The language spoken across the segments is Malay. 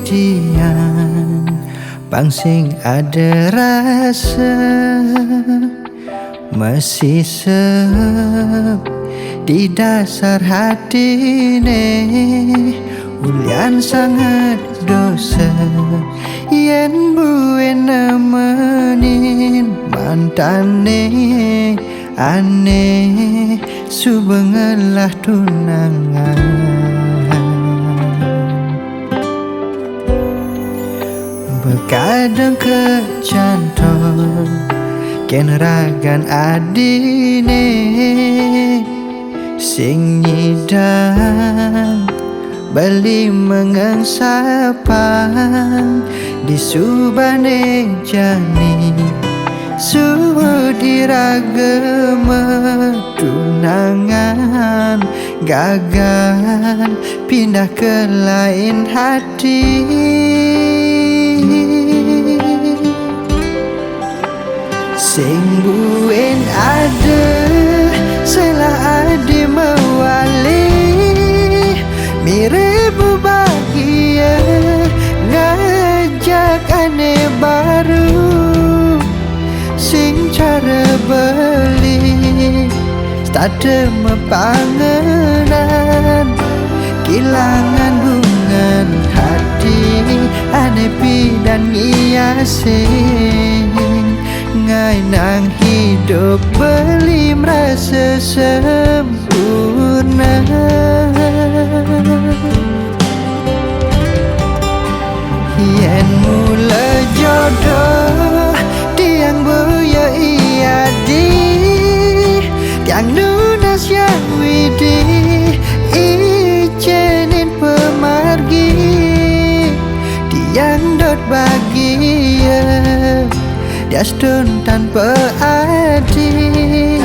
dihidian pangsing ada rasa masih sep di dasar hati ulian sangat dosa yen buwe nemenin mantane aneh subengelah tunangan bekadang kecantol ken ragan adine sing nyidang bali mengengsapang di subane jani suhu dirageme tunangan gagal pindah ke lain hati sing buen ada salah adi mewali mirip bahagia ngajak aneh baru sing cara beli stade mepangenan kilangan bungan hati aneh pidan ngiasin ngai nang hidup beli merasa sempurna yen mula jodoh tiang buya iya di tiang nunas yang widi ijenin pemargi tiang dot bahagia diastun tanpa adi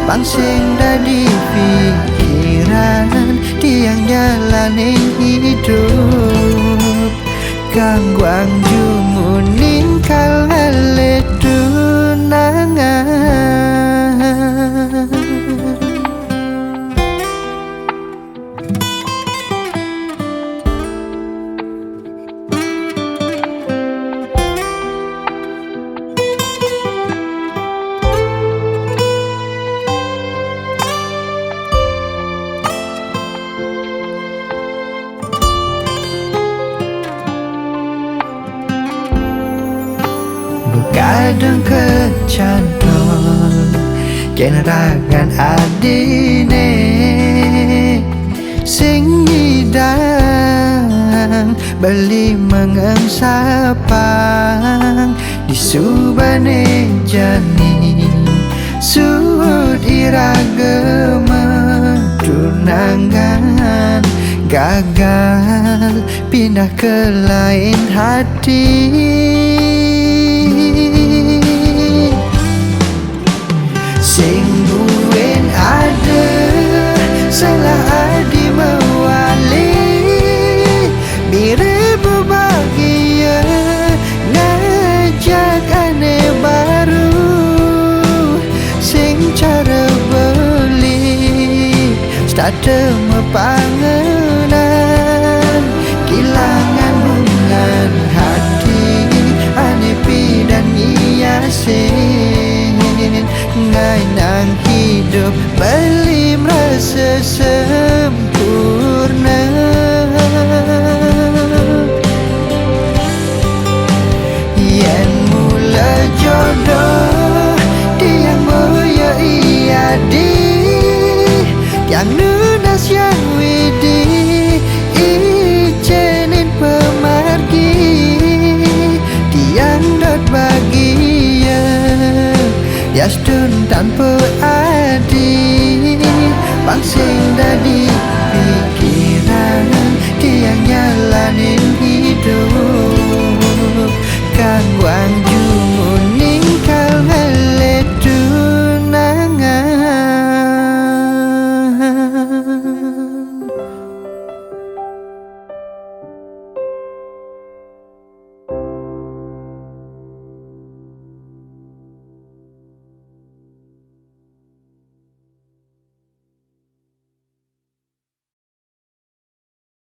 pangsing dari pikiran tiang jalanin hidup gangguang jumunin kal ngale tunangan kadang kecantol ken ragan adine sing nyidang beli mengengsapang di subane jani suhud irageme tunangan gagal pindah ke lain hati sing buen ada salah adi mewali mirip bahagia ngajak aneh baru sing cara beli stade mepangenan kilangan bungan hati aneh pidan ngiasin ngai nang hidup beli merasa sempurna yen mula jodoh tiang moya iya di yang nunas yang widi ijenin pemargi tiang dot bahagia diastun tanpa adi pangsing dari pikiran tiang nyalani